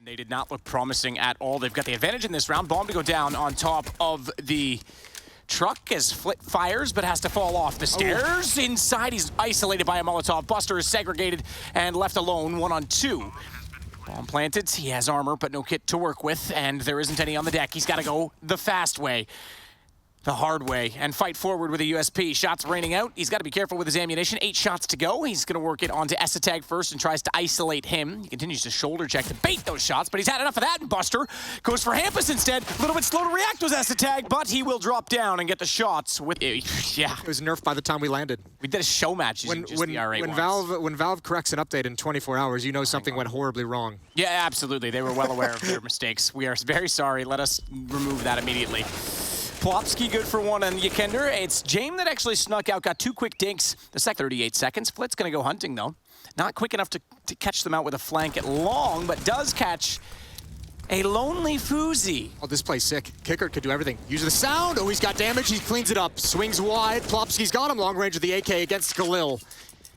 They did not look promising at all. They've got the advantage in this round. Bomb to go down on top of the truck as Flit fires, but has to fall off the stairs. Inside, he's isolated by a Molotov. Buster is segregated and left alone, 1-on-2. Bomb planted. He has armor, but no kit to work with, and there isn't any on the deck. He's got to go the fast way, the hard way, and fight forward with a USP. Shots raining out. He's got to be careful with his ammunition. 8 shots to go. He's going to work it onto Esatag first and tries to isolate him. He continues to shoulder check to bait those shots, but he's had enough of that, and Buster goes for Hampus instead. A little bit slow to react was Esatag, but he will drop down and get the shots with yeah. It was nerfed by the time we landed. We did a show match using just the R8 when Valve corrects an update in 24 hours, you know something went horribly wrong. Yeah, absolutely. They were well aware of their mistakes. We are very sorry. Let us remove that immediately. Plopsky good for 1 on Yekender. It's Jame that actually snuck out, got 2 quick dinks. The 38 seconds. Flit's going to go hunting, though. Not quick enough to catch them out with a flank at long, but does catch a lonely Fuzi. Oh, this play's sick. Kicker could do everything. Use the sound. Oh, he's got damage. He cleans it up. Swings wide. Plopsky's got him. Long range with the AK against Galil.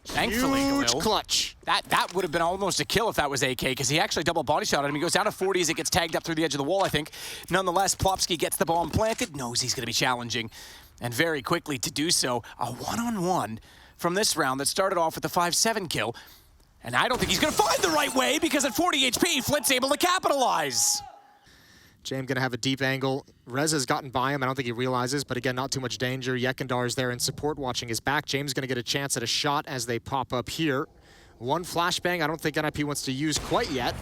Thankfully, huge Galil. Clutch. That would have been almost a kill if that was AK, because he actually double body shot at him. He goes down to 40 as it gets tagged up through the edge of the wall, I think. Nonetheless, Plopsky gets the bomb planted, knows he's going to be challenging, and very quickly to do so, a 1-on-1 from this round that started off with a 5-7 kill. And I don't think he's going to find the right way, because at 40 HP, Flit's able to capitalize. Jame gonna have a deep angle. Rez has gotten by him. I don't think he realizes, but again, not too much danger. Yekendar is there in support, watching his back. James gonna get a chance at a shot as they pop up here. 1 flashbang, I don't think NIP wants to use quite yet.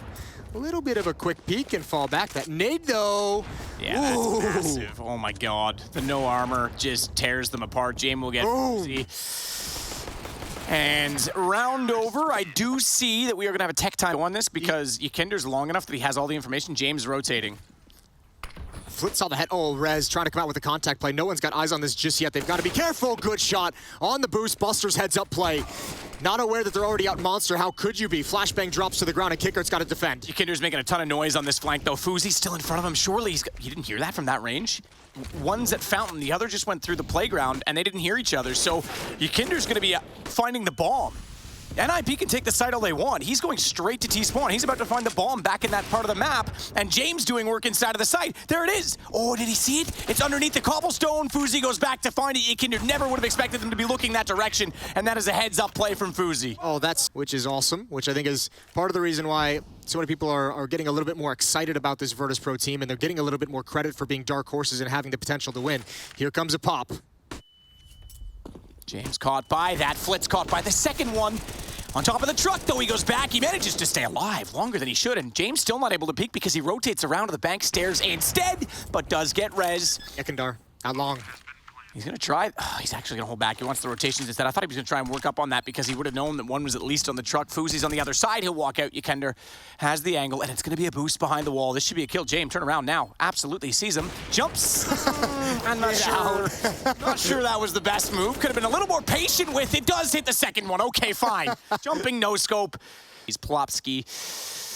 A little bit of a quick peek and fall back. That nade, though. Yeah, that's massive. Oh my God. The no armor just tears them apart. Jame will get Fuzi. And round over, I do see that we are gonna have a tech time on this because Yekender's long enough that he has all the information. James rotating. Flit saw the head. Oh, Rez trying to come out with a contact play. No one's got eyes on this just yet. They've got to be careful. Good shot on the boost. Buster's heads up play. Not aware that they're already out monster. How could you be? Flashbang drops to the ground and Kickert's got to defend. Yekender's making a ton of noise on this flank though. Fuzi's still in front of him. Surely you didn't hear that from that range? One's at Fountain, the other just went through the playground and they didn't hear each other. So Yekender's gonna be finding the bomb. NIP can take the site all they want. He's going straight to T-spawn. He's about to find the bomb back in that part of the map, and James doing work inside of the site. There it is. Oh, did he see it? It's underneath the cobblestone. Fuzi goes back to find it. Yekender never would have expected them to be looking that direction, and that is a heads-up play from Fuzi. Oh, which is awesome, which I think is part of the reason why so many people are getting a little bit more excited about this Virtus.Pro team, and they're getting a little bit more credit for being dark horses and having the potential to win. Here comes a pop. James caught by that. Flit's caught by the second one. On top of the truck, though, he goes back. He manages to stay alive longer than he should, and James still not able to peek because he rotates around to the bank stairs instead, but does get res. Yekendar, out long. He's going to try. Oh, he's actually going to hold back. He wants the rotations instead. I thought he was going to try and work up on that because he would have known that one was at least on the truck. Fuzi's on the other side. He'll walk out. Yekender has the angle, and it's going to be a boost behind the wall. This should be a kill. James, turn around now. Absolutely sees him. Jumps. I'm not sure. Not sure that was the best move. Could have been a little more patient with it. Does hit the second one. Okay, fine. Jumping no scope. He's Plopsky.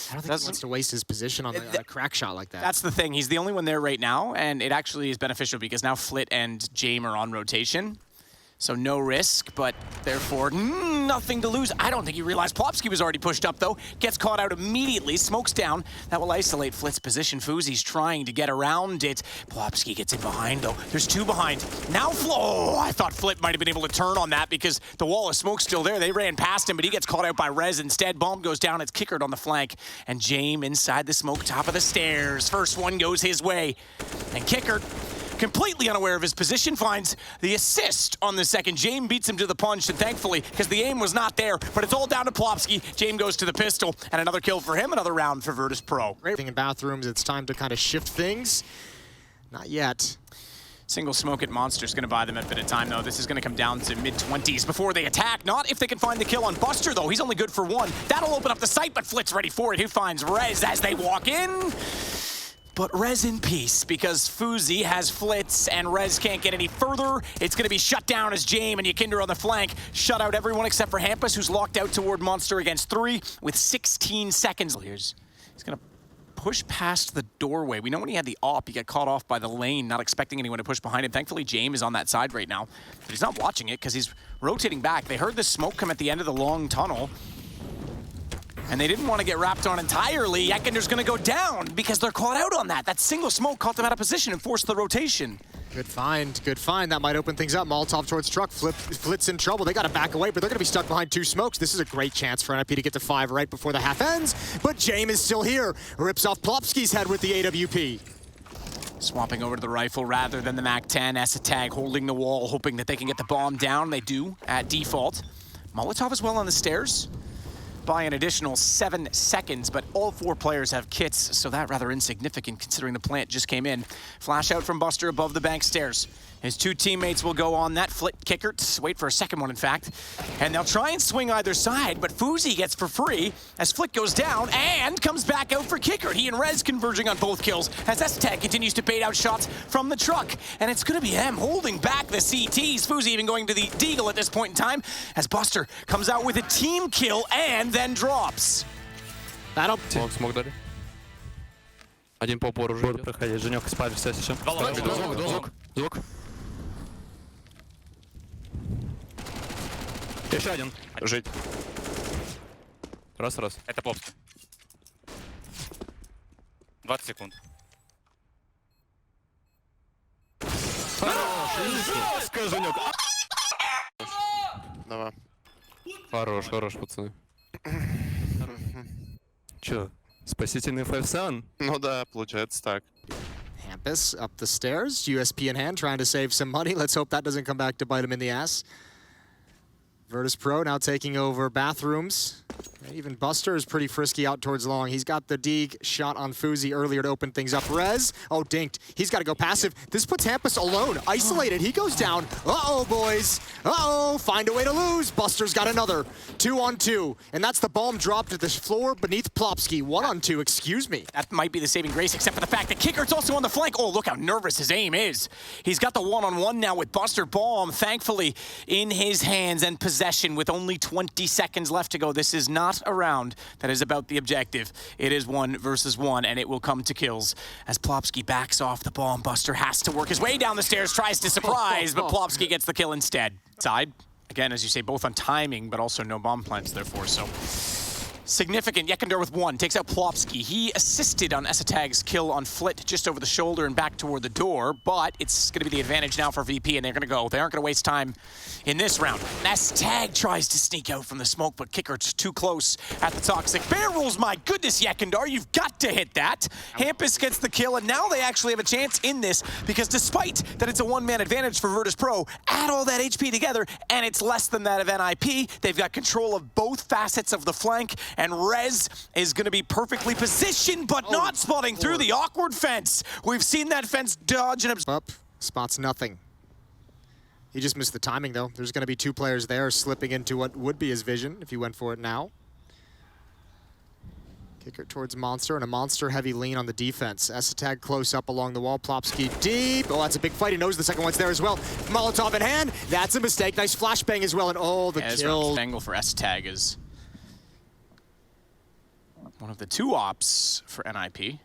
I don't think he wants to waste his position on a crack shot like that. That's the thing. He's the only one there right now, and it actually is beneficial because now Flit and Jame are on rotation. So no risk, but therefore nothing to lose. I don't think he realized Plopsky was already pushed up, though. Gets caught out immediately, smokes down. That will isolate Flit's position. Fuzi's trying to get around it. Plopsky gets in behind, though. There's 2 behind. Now oh, I thought Flit might have been able to turn on that because the wall of smoke's still there. They ran past him, but he gets caught out by Rez instead. Bomb goes down. It's Kickered on the flank. And Jame inside the smoke, top of the stairs. First one goes his way. And Kickered, completely unaware of his position, finds the assist on the second. Jame beats him to the punch, and thankfully, because the aim was not there, but it's all down to Plopsky. Jame goes to the pistol, and another kill for him, another round for Virtus.Pro. Great thing in bathrooms, it's time to kind of shift things. Not yet. Single smoke at Monster's going to buy them a bit of time, though. This is going to come down to mid-20s before they attack. Not if they can find the kill on Buster, though. He's only good for 1. That'll open up the site, but Flit's ready for it. He finds Rez as they walk in. But Rez in peace, because Fuzi has Flits and Rez can't get any further. It's going to be shut down as Jame and Yekender on the flank shut out everyone except for Hampus, who's locked out toward Monster against 3 with 16 seconds. He's going to push past the doorway. We know when he had the op, he got caught off by the lane, not expecting anyone to push behind him. Thankfully, Jame is on that side right now, but he's not watching it because he's rotating back. They heard the smoke come at the end of the long tunnel. And they didn't want to get wrapped on entirely. Yekender's going to go down because they're caught out on that. That single smoke caught them out of position and forced the rotation. Good find, good find. That might open things up. Molotov towards truck. Flit's in trouble. They got to back away, but they're going to be stuck behind 2 smokes. This is a great chance for NIP to get to 5 right before the half ends. But Jame is still here. Rips off Plopski's head with the AWP. Swapping over to the rifle rather than the MAC-10. Esatag holding the wall, hoping that they can get the bomb down. They do at default. Molotov as well on the stairs. By an additional 7 seconds, but all 4 players have kits, so that rather insignificant considering the plant just came in. Flash out from Buster above the bank stairs. His 2 teammates will go on that flit kicker, wait for a second one in fact, and they'll try and swing either side, but FaZe gets for free as Flit goes down and comes back out for kicker. He and Rez converging on both kills as Esatag continues to bait out shots from the truck, and it's going to be him holding back the CTs. FaZe even going to the deagle at this point in time as Buster comes out with a team kill and then drops. That'll... Смог дали. Один по упору уже идет. Проходи, Женек, спавишься еще. Звук. Еще один. Жить. Раз. Это попс. 20 секунд. Жестко, Женек. Давай. Хорош, пацаны. Чё, спасительный FaZe? Ну да, получается так. Hampus up the stairs, USP in hand, trying to save some money. Let's hope that doesn't come back to bite him in the ass. Virtus.Pro now taking over bathrooms. Even Buster is pretty frisky out towards long. He's got the Deeg shot on FaZe earlier to open things up. Rez, oh, dinked. He's got to go passive. This puts Hampus alone, isolated. He goes down. Uh-oh, boys. Uh-oh, find a way to lose. Buster's got another. 2-on-2. And that's the bomb dropped at the floor beneath Plopski. 1-on-2, excuse me. That might be the saving grace, except for the fact that Kicker's also on the flank. Oh, look how nervous his aim is. He's got the one-on-one now with Buster. Bomb, thankfully, in his hands and possession with only 20 seconds left to go. This is not a round that is about the objective. It is 1 versus 1, and it will come to kills. As Plopski backs off the bomb, Buster has to work his way down the stairs, tries to surprise, but Plopski gets the kill instead. Side, again, as you say, both on timing, but also no bomb plants, therefore, so... Significant. Yekender with 1 takes out Plopski. He assisted on Esatag's kill on Flit just over the shoulder and back toward the door, but it's going to be the advantage now for VP, and they're going to go. They aren't going to waste time in this round. Esatag tries to sneak out from the smoke, but Kicker's too close at the toxic. Bear rules, my goodness, Yekender, you've got to hit that. Hampus gets the kill, and now they actually have a chance in this, because despite that it's a 1-man advantage for Virtus.Pro, add all that HP together, and it's less than that of NIP. They've got control of both facets of the flank, and Rez is going to be perfectly positioned, but not spotting through the awkward fence. We've seen that fence dodge and... Up, spots nothing. He just missed the timing, though. There's going to be 2 players there slipping into what would be his vision if he went for it now. Kicker towards Monster, and a Monster-heavy lean on the defense. Esatag close up along the wall. Plopski deep. Oh, that's a big fight. He knows the second one's there as well. Molotov in hand. That's a mistake. Nice flashbang as well, and oh, the kill. Angle for Esatag is one of the 2 ops for NIP.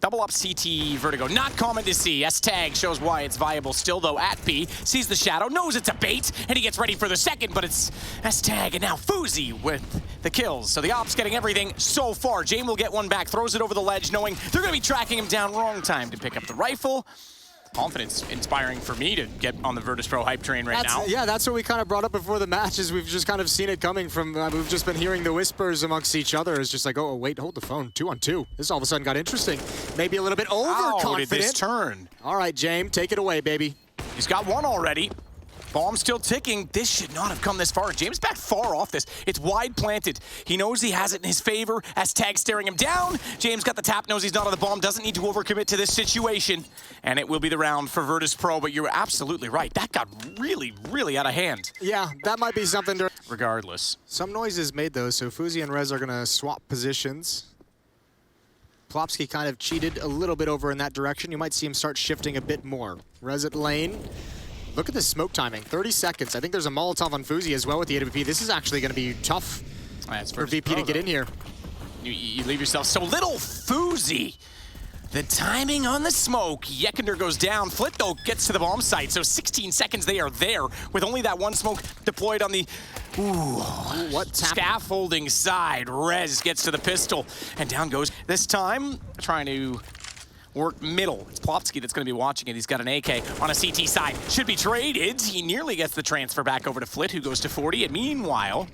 Double up CT Vertigo, not common to see. Esatag shows why it's viable still, though, at B. Sees the shadow, knows it's a bait, and he gets ready for the second, but it's Esatag and now FaZe with the kills. So the ops getting everything so far. Jame will get one back, throws it over the ledge, knowing they're going to be tracking him down. Wrong time to pick up the rifle. Confidence inspiring for me to get on the Virtus.Pro hype train right now. Yeah, that's what we kind of brought up before the match, is we've just kind of seen it coming from, we've just been hearing the whispers amongst each other. It's just like, oh, wait, hold the phone, 2-on-2. This all of a sudden got interesting. Maybe a little bit overconfident. How did this turn? All right, Jame, take it away, baby. He's got 1 already. Bomb still ticking. This should not have come this far. James back far off this. It's wide planted. He knows he has it in his favor. Esatag staring him down. James got the tap, knows he's not on the bomb, doesn't need to overcommit to this situation. And it will be the round for Virtus.Pro, but you're absolutely right. That got really, really out of hand. Yeah, that might be something to... Regardless. Some noise is made, though, so FaZe and Rez are going to swap positions. Plopski kind of cheated a little bit over in that direction. You might see him start shifting a bit more. Rez at lane. Look at this smoke timing, 30 seconds. I think there's a Molotov on FaZe as well with the AWP. This is actually going to be tough for VP to get in here. You leave yourself so little. FaZe The timing on the smoke. Lегenda goes down. Flit, though, gets to the bomb site. So 16 seconds they are there with only that one smoke deployed on the scaffolding side. Rez gets to the pistol and down goes. This time, trying to work middle. It's Plopsky that's going to be watching it. He's got an AK on a CT side. Should be traded. He nearly gets the transfer back over to Flit, who goes to 40. And meanwhile,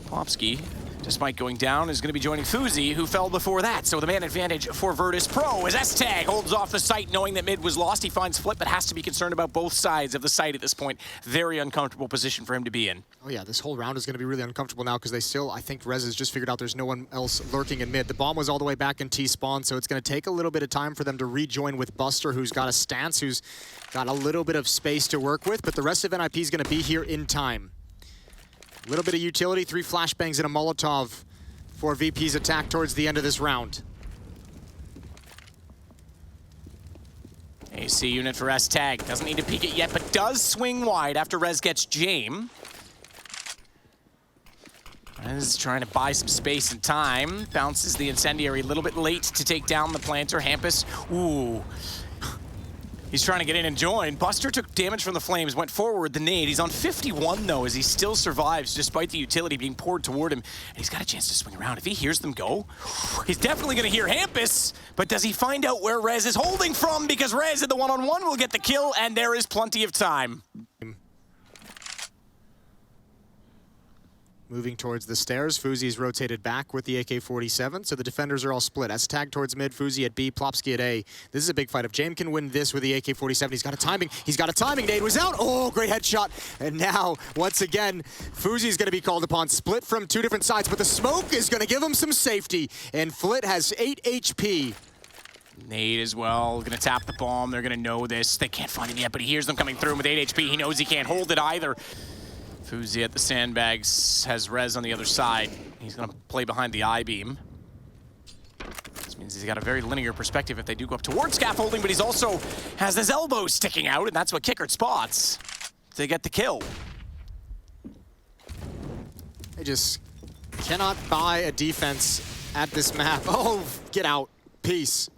Plopsky, despite going down, is going to be joining FaZe, who fell before that. So the man advantage for Virtus.Pro as S-Tag holds off the site, knowing that mid was lost. He finds Flip, but has to be concerned about both sides of the site at this point. Very uncomfortable position for him to be in. Oh yeah, this whole round is going to be really uncomfortable now because they still, I think Rez has just figured out there's no one else lurking in mid. The bomb was all the way back in T-spawn, so it's going to take a little bit of time for them to rejoin with Buster, who's got a stance, who's got a little bit of space to work with, but the rest of NIP is going to be here in time. A little bit of utility, 3 flashbangs and a Molotov for VP's attack towards the end of this round. AC unit for S-Tag. Doesn't need to peek it yet, but does swing wide after Rez gets Jame. Rez trying to buy some space and time. Bounces the incendiary a little bit late to take down the planter. Hampus, ooh. He's trying to get in and join. Buster took damage from the flames, went forward, the nade. He's on 51 though, as he still survives despite the utility being poured toward him. And he's got a chance to swing around. If he hears them go, he's definitely gonna hear Hampus, but does he find out where Rez is holding from? Because Rez in the one-on-one will get the kill, and there is plenty of time. Moving towards the stairs, Fuzi's rotated back with the AK-47, so the defenders are all split. S-Tag towards mid, Fuzi at B, Plopsky at A. This is a big fight. If Jame can win this with the AK-47, he's got a timing. Nade was out. Oh, great headshot. And now, once again, Fuzi's gonna be called upon. Split from 2 different sides, but the smoke is gonna give him some safety. And Flit has 8 HP. Nade as well, gonna tap the bomb. They're gonna know this. They can't find him yet, but he hears them coming through with 8 HP. He knows he can't hold it either. Fuzi at the sandbags, has Rez on the other side. He's gonna play behind the I-beam. This means he's got a very linear perspective if they do go up towards scaffolding, but he's also has his elbows sticking out, and that's what Kickert spots to get the kill. They just cannot buy a defense at this map. Oh, get out. Peace.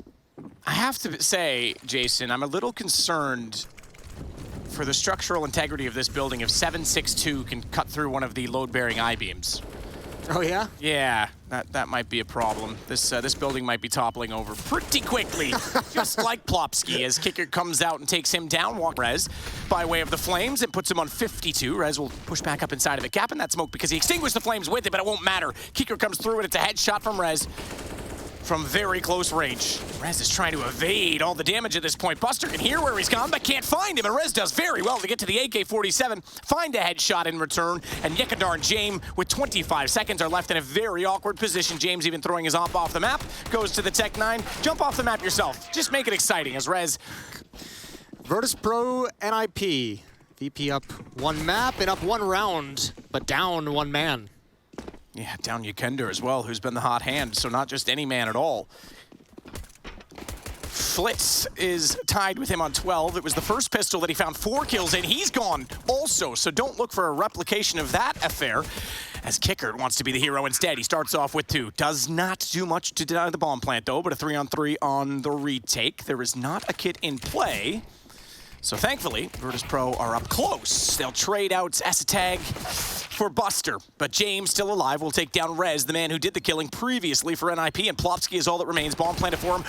I have to say, Jason, I'm a little concerned for the structural integrity of this building if 762 can cut through one of the load-bearing I-beams. Oh, yeah? Yeah, that might be a problem. This building might be toppling over pretty quickly, just like Plopsky, as Kickert comes out and takes him down. Walk Rez by way of the flames and puts him on 52. Rez will push back up inside of it, gapping that smoke because he extinguished the flames with it, but it won't matter. Kickert comes through and it's a headshot from Rez from very close range. Rez is trying to evade all the damage at this point. Buster can hear where he's gone, but can't find him, and Rez does very well to get to the AK-47, find a headshot in return, and Lегenda and Jame, with 25 seconds, are left in a very awkward position. James even throwing his op off the map, goes to the Tech 9. Jump off the map yourself. Just make it exciting as Rez. Virtus.Pro NIP. VP up 1 map and up 1 round, but down 1 man. Yeah, down Legenda as well, who's been the hot hand, so not just any man at all. Flitz is tied with him on 12. It was the first pistol that he found 4 kills in. He's gone also, so don't look for a replication of that affair, as Kickert wants to be the hero instead. He starts off with 2. Does not do much to deny the bomb plant, though, but a 3-on-3 on the retake. There is not a kit in play. So thankfully, Virtus.Pro are up close. They'll trade out S-Tag for Buster, but James, still alive, will take down Rez, the man who did the killing previously for NIP, and Plopsky is all that remains. Bomb planted for him.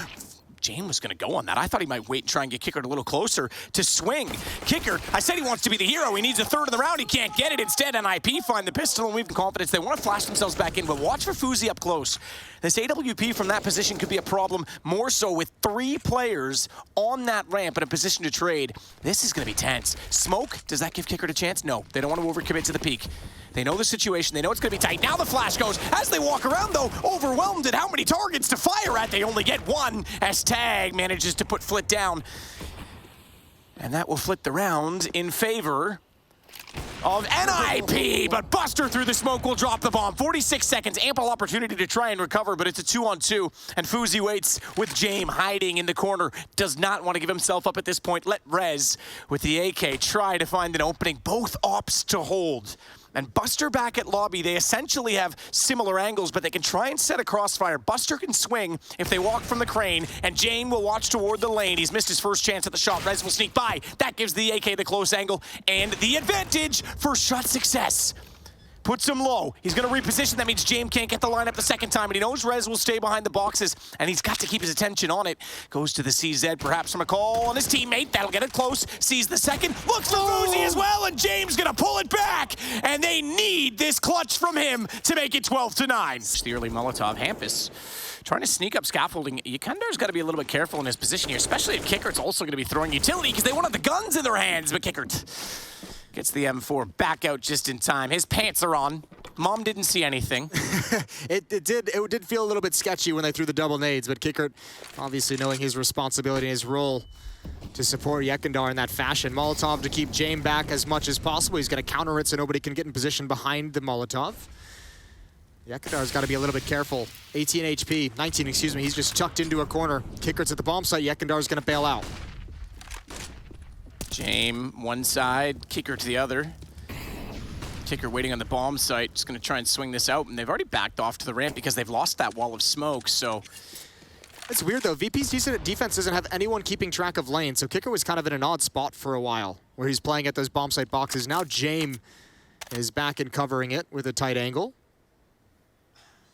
James was gonna go on that. I thought he might wait and try and get Kickert a little closer to swing. Kickert, I said he wants to be the hero. He needs a third of the round. He can't get it. Instead, NIP find the pistol and we've confidence. They want to flash themselves back in, but watch for Fuzi up close. This AWP from that position could be a problem, more so with 3 players on that ramp in a position to trade. This is gonna be tense. Smoke, does that give Kickert a chance? No, they don't want to overcommit to the peak. They know the situation, they know it's gonna be tight. Now the flash goes. As they walk around though, overwhelmed at how many targets to fire at, they only get 1. S-Tag manages to put Flit down. And that will flip the round in favor of NIP, but Buster through the smoke will drop the bomb. 46 seconds, ample opportunity to try and recover, but it's a 2-on-2, and Fuzi waits with Jame hiding in the corner. Does not want to give himself up at this point. Let Rez, with the AK, try to find an opening. Both ops to hold. And Buster back at lobby, they essentially have similar angles, but they can try and set a crossfire. Buster can swing if they walk from the crane, and Jame will watch toward the lane. He's missed his first chance at the shot. Rez will sneak by. That gives the AK the close angle and the advantage for shot success. Puts him low. He's going to reposition. That means Jame can't get the lineup the second time, and he knows Rez will stay behind the boxes, and he's got to keep his attention on it. Goes to the CZ, perhaps from a call on his teammate. That'll get it close. Sees the second. Looks for Fuzi as well, and Jame's going to pull it back, and they need this clutch from him to make it 12-9. The early Molotov. Hampus trying to sneak up scaffolding. Yekendar's got to be a little bit careful in his position here, especially if Kickert's also going to be throwing utility because they wanted the guns in their hands, but Kickert gets the M4 back out just in time. His pants are on. Mom didn't see anything. It did feel a little bit sketchy when they threw the double nades, but Kickert, obviously knowing his responsibility and his role to support Yekendar in that fashion. Molotov to keep Jame back as much as possible. He's going to counter it so nobody can get in position behind the Molotov. Yekendar's got to be a little bit careful. 18 HP, 19, excuse me. He's just tucked into a corner. Kickert's at the bomb site. Yekendar's going to bail out. Jame one side, Kicker to the other. Kicker waiting on the bomb site, just going to try and swing this out, and they've already backed off to the ramp because they've lost that wall of smoke, so... It's weird, though. VP's defense doesn't have anyone keeping track of lane, so Kicker was kind of in an odd spot for a while, where he's playing at those bomb site boxes. Now Jame is back and covering it with a tight angle.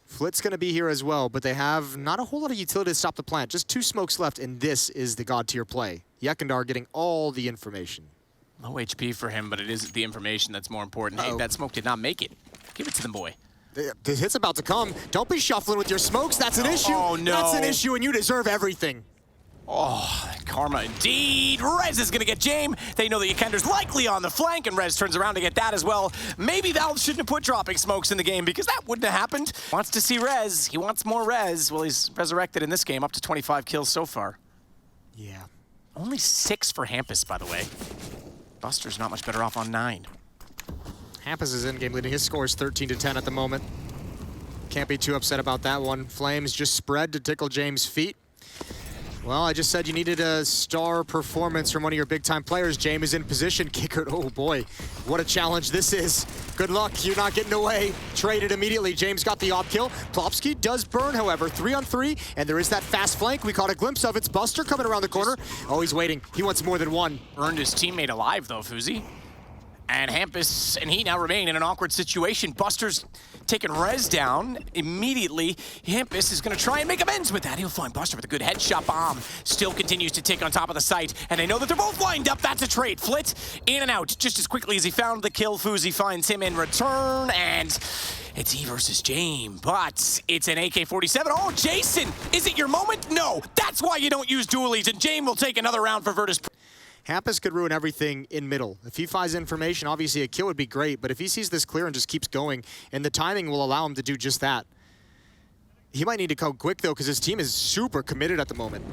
Flit's going to be here as well, but they have not a whole lot of utility to stop the plant. Just 2 smokes left, and this is the god tier play. Yekendar getting all the information. Low HP for him, but it is the information that's more important. Hey, that smoke did not make it. Give it to them, boy. The hit's about to come. Don't be shuffling with your smokes. That's an issue. Oh, no. That's an issue, and you deserve everything. Oh, karma indeed. Rez is going to get Jame. They know that Yekendar's likely on the flank, and Rez turns around to get that as well. Maybe Valve shouldn't have put dropping smokes in the game because that wouldn't have happened. Wants to see Rez. He wants more Rez. Well, he's resurrected in this game, up to 25 kills so far. Yeah. Only 6 for Hampus, by the way. Buster's not much better off on 9. Hampus is in-game leading. His score is 13-10 at the moment. Can't be too upset about that one. Flames just spread to tickle James' feet. Well, I just said you needed a star performance from one of your big-time players. Jame is in position. Kickert, oh boy, what a challenge this is. Good luck, you're not getting away. Traded immediately. James got the op kill. Plopsky does burn, however, 3-on-3, and there is that fast flank. We caught a glimpse of. It's Buster coming around the corner. Oh, he's waiting. He wants more than one. Earned his teammate alive, though, Fuzi. And Hampus and he now remain in an awkward situation. Buster's taking Rez down immediately. Hampus is going to try and make amends with that. He'll find Buster with a good headshot bomb. Still continues to tick on top of the site. And they know that they're both lined up. That's a trade. Flit in and out just as quickly as he found the kill. Fuzi finds him in return. And it's he versus Jame. But it's an AK-47. Oh, Jason, is it your moment? No. That's why you don't use dualies. And Jame will take another round for Virtus.Pro. Hampus could ruin everything in middle. If he finds information, obviously a kill would be great, but if he sees this clear and just keeps going, and the timing will allow him to do just that. He might need to go quick, though, because his team is super committed at the moment.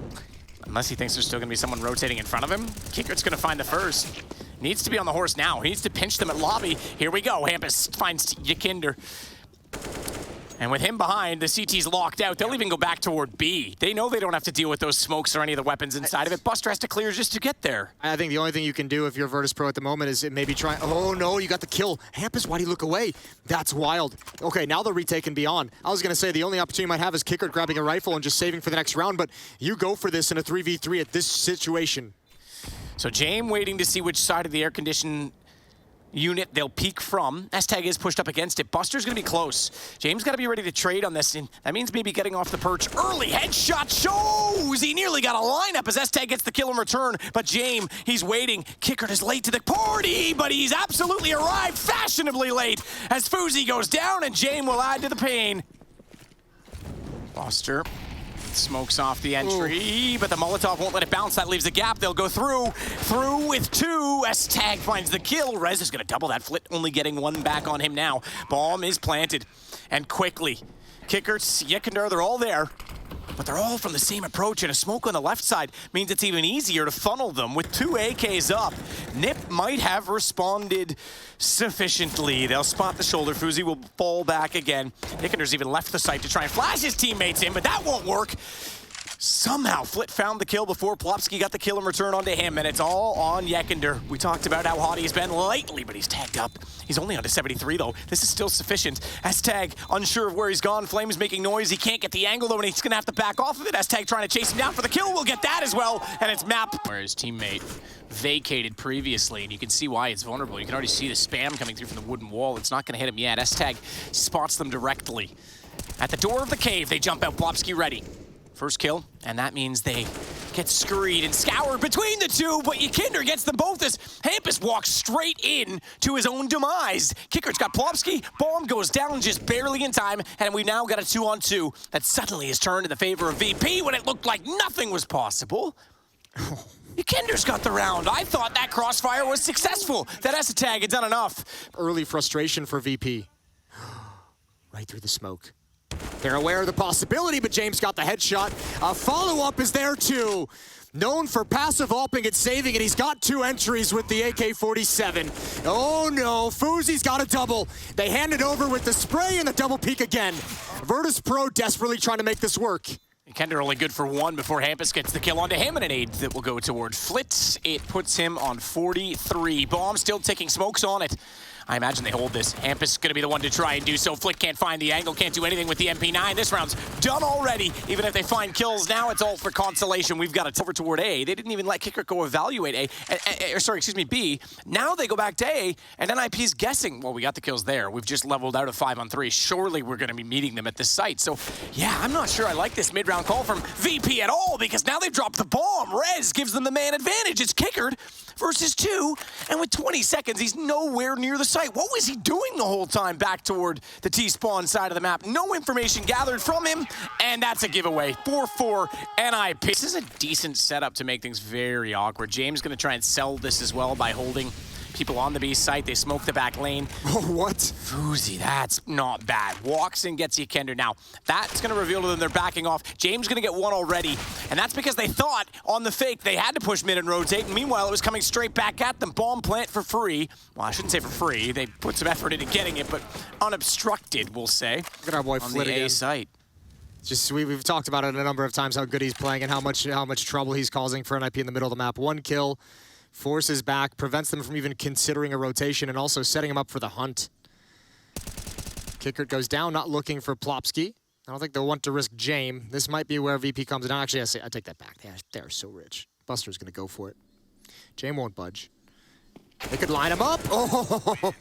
Unless he thinks there's still going to be someone rotating in front of him. Kickert's going to find the first. Needs to be on the horse now. He needs to pinch them at lobby. Here we go. Hampus finds Yekender. And with him behind, the CT's locked out. They'll even go back toward B. They know they don't have to deal with those smokes or any of the weapons inside of it. Buster has to clear just to get there. I think the only thing you can do if you're Virtus.Pro at the moment is maybe try... Oh, no, you got the kill. Hampus, why do you look away? That's wild. Okay, now the retake can be on. I was going to say the only opportunity you might have is Kickert grabbing a rifle and just saving for the next round, but you go for this in a 3v3 at this situation. So Jame waiting to see which side of the air-conditioned unit they'll peek from. S-Tag is pushed up against it. Buster's going to be close. James got to be ready to trade on this, and that means maybe getting off the perch early. Headshot shows! He nearly got a lineup as S-Tag gets the kill in return, but Jame, he's waiting. Kickert is late to the party, but he's absolutely arrived fashionably late as Fuzi goes down, and Jame will add to the pain. Buster smokes off the entry, but the Molotov won't let it bounce. That leaves a gap. They'll go through with 2. S-Tag finds the kill. Rez is going to double that. Flit only getting 1 back on him now. Bomb is planted, and quickly. Kickers, Yekender, they're all there, but they're all from the same approach, and a smoke on the left side means it's even easier to funnel them with 2 AKs up. Nip might have responded sufficiently. They'll spot the shoulder. Fuzi will fall back again. Yekender's even left the site to try and flash his teammates in, but that won't work. Somehow, Flit found the kill before Plopski got the kill in return onto him, and it's all on Lегенда. We talked about how hot he's been lately, but he's tagged up. He's only on to 73, though. This is still sufficient. S-Tag, unsure of where he's gone. Flames making noise. He can't get the angle, though, and he's going to have to back off of it. S-Tag trying to chase him down for the kill. We'll get that as well, and it's Map. Where his teammate vacated previously, and you can see why it's vulnerable. You can already see the spam coming through from the wooden wall. It's not going to hit him yet. S-Tag spots them directly. At the door of the cave, they jump out. Plopski ready. First kill, and that means they get scurried and scoured between the two, but Lегenda gets them both as Hampus walks straight in to his own demise. Kicker's got Plopski, bomb goes down just barely in time, and we've now got a 2-on-2 that suddenly has turned in the favor of VP when it looked like nothing was possible. Legenda's got the round. I thought that crossfire was successful, that S-Tag had done enough. Early frustration for VP. Right through the smoke. They're aware of the possibility, but James got the headshot. A follow-up is there too. Known for passive ulping and saving, and he's got 2 entries with the AK-47. Oh no, Fuzi's got a double. They hand it over with the spray and the double peek again. Virtus.Pro desperately trying to make this work. Lегenda only good for 1 before Hampus gets the kill onto him, and an aid that will go toward Flit. It puts him on 43. Bomb still ticking, smokes on it. I imagine they hold this. Hampus is going to be the one to try and do so. Flit can't find the angle, can't do anything with the MP9. This round's done already. Even if they find kills, now it's all for consolation. We've got it over toward A. They didn't even let Kicker go evaluate B. Now they go back to A, and NIP's guessing, well, we got the kills there. We've just leveled out of 5-on-3. Surely we're going to be meeting them at this site. So, yeah, I'm not sure I like this mid-round call from VP at all, because now they've dropped the bomb. Rez gives them the man advantage. It's Kickered versus 2, and with 20 seconds, he's nowhere near the site. What was he doing the whole time back toward the T-spawn side of the map? No information gathered from him, and that's a giveaway. 4-4 NIP. This is a decent setup to make things very awkward. James going to try and sell this as well by holding people on the B site. They smoke the back lane. Oh, what? Fuzi, that's not bad. Walks in, gets Lегenda. Now, that's going to reveal to them they're backing off. James going to get 1 already, and that's because they thought on the fake they had to push mid and rotate, and meanwhile, it was coming straight back at them. Bomb plant for free. Well, I shouldn't say for free. They put some effort into getting it, but unobstructed, we'll say, Look at our boy on Flit the again. A site. Just we've talked about it a number of times, how good he's playing and how much trouble he's causing for NIP in the middle of the map. 1 kill. Forces back, prevents them from even considering a rotation, and also setting him up for the hunt. Kicker goes down, not looking for Plopski. I don't think they'll want to risk Jame. This might be where VP comes in. Actually, I take that back. They're so rich. Buster's going to go for it. Jame won't budge. They could line him up. Oh,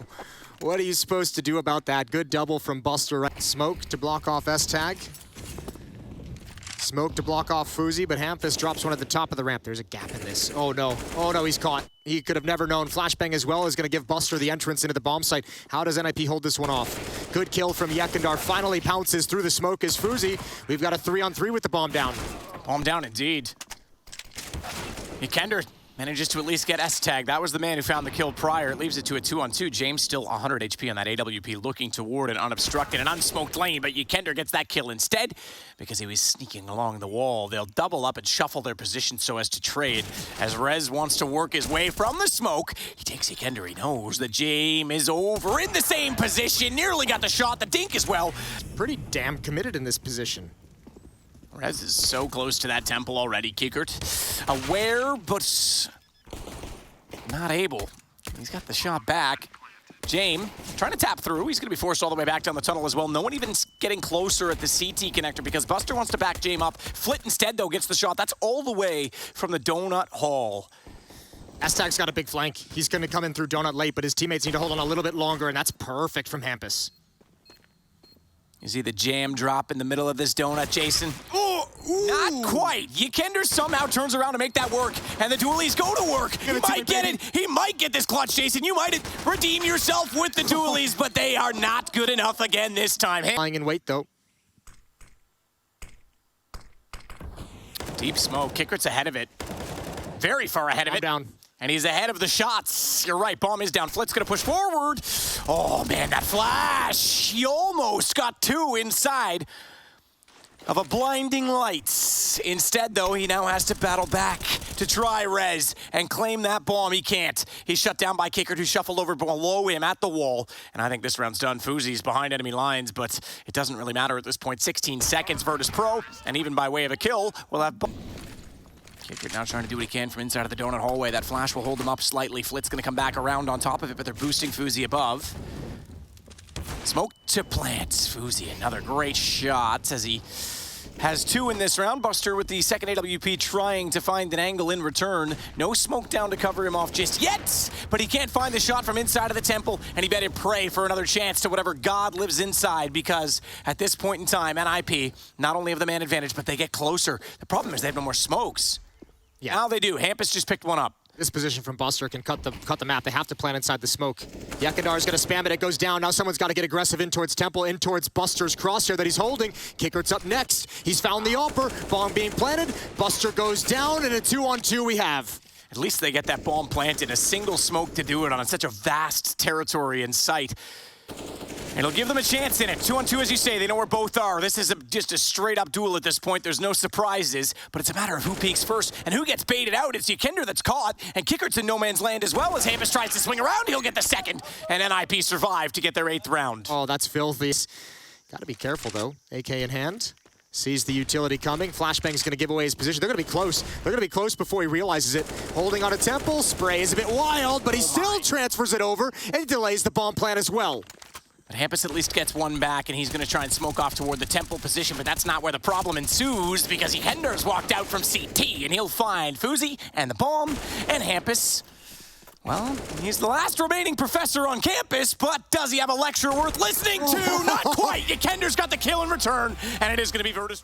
what are you supposed to do about that? Good double from Buster. Smoke to block off S-Tag. Smoke to block off Fuzi, but Hampus drops one at the top of the ramp. There's a gap in this. Oh no, he's caught. He could have never known. Flashbang as well is going to give Buster the entrance into the bomb site. How does NIP hold this one off? Good kill from Lегenda. Finally pounces through the smoke as Fuzi. We've got a 3-on-3 with the bomb down. Bomb down indeed. Lегenda manages to at least get S-Tag. That was the man who found the kill prior. It leaves it to a 2-on-2. James still 100 HP on that AWP, looking toward an unobstructed and unsmoked lane, but Lегenda gets that kill instead because he was sneaking along the wall. They'll double up and shuffle their position so as to trade. As Rez wants to work his way from the smoke, he takes Lегenda. He knows that Jame is over in the same position. Nearly got the shot, the dink as well. Pretty damn committed in this position. Rez is so close to that temple already, Kickert. Aware, but not able. He's got the shot back. Jame trying to tap through. He's going to be forced all the way back down the tunnel as well. No one even getting closer at the CT connector because Buster wants to back Jame up. Flit instead, though, gets the shot. That's all the way from the donut hall. S-Tag's got a big flank. He's going to come in through donut late, but his teammates need to hold on a little bit longer, and that's perfect from Hampus. You see the jam drop in the middle of this donut, Jason? Oh, not quite. Lегenda somehow turns around to make that work, and the dualies go to work. He might get it. He might get this clutch, Jason. You might redeem yourself with the dualies, but they are not good enough again this time. Lying in wait, though. Deep smoke. Kickert's ahead of it. Very far ahead of it. Down. And he's ahead of the shots. You're right, bomb is down. Flit's gonna push forward. Oh man, that flash. He almost got 2 inside of a blinding light. it. Instead, though, he now has to battle back to try res and claim that bomb. He can't. He's shut down by Kickert, who shuffled over below him at the wall. And I think this round's done. FaZe's behind enemy lines, but it doesn't really matter at this point. 16 seconds, Virtus.Pro, and even by way of a kill, we'll have... Kickert now trying to do what he can from inside of the donut hallway. That flash will hold him up slightly. Flit's going to come back around on top of it, but they're boosting FaZe above. Smoke to plant. FaZe, another great shot as he has two in this round. Buster with the second AWP trying to find an angle in return. No smoke down to cover him off just yet, but he can't find the shot from inside of the temple, and he better pray for another chance to whatever god lives inside, because at this point in time, NIP not only have the man advantage, but they get closer. The problem is they have no more smokes. Yeah. Now they do. Hampus just picked one up. This position from Buster can cut the map. They have to plant inside the smoke. xantares going to spam it. It goes down. Now someone's got to get aggressive in towards Temple, in towards Buster's crosshair that he's holding. Kickert's up next. He's found the AWPer. Bomb being planted. Buster goes down, and a 2-on-2 we have. At least they get that bomb planted. A single smoke to do it on such a vast territory in sight. It'll give them a chance in it. 2-on-2, as you say. They know where both are. This is just a straight-up duel at this point. There's no surprises, but it's a matter of who peeks first and who gets baited out. It's Yekender that's caught, and Kickert's in no man's land as well. As Hampus tries to swing around, he'll get the second, and NIP survive to get their 8th round. Oh, that's filthy. Got to be careful, though. AK in hand. Sees the utility coming. Flashbang's going to give away his position. They're going to be close. They're going to be close before he realizes it. Holding on a Temple. Spray is a bit wild, but he still transfers it over, and he delays the bomb plant as well. But Hampus at least gets one back, and he's going to try and smoke off toward the Temple position, but that's not where the problem ensues, because Yekender's walked out from CT, and he'll find FaZe and the bomb, and Hampus, well, he's the last remaining professor on campus, but does he have a lecture worth listening to? Not quite! Yekender's got the kill in return, and it is going to be Virtus.Pro.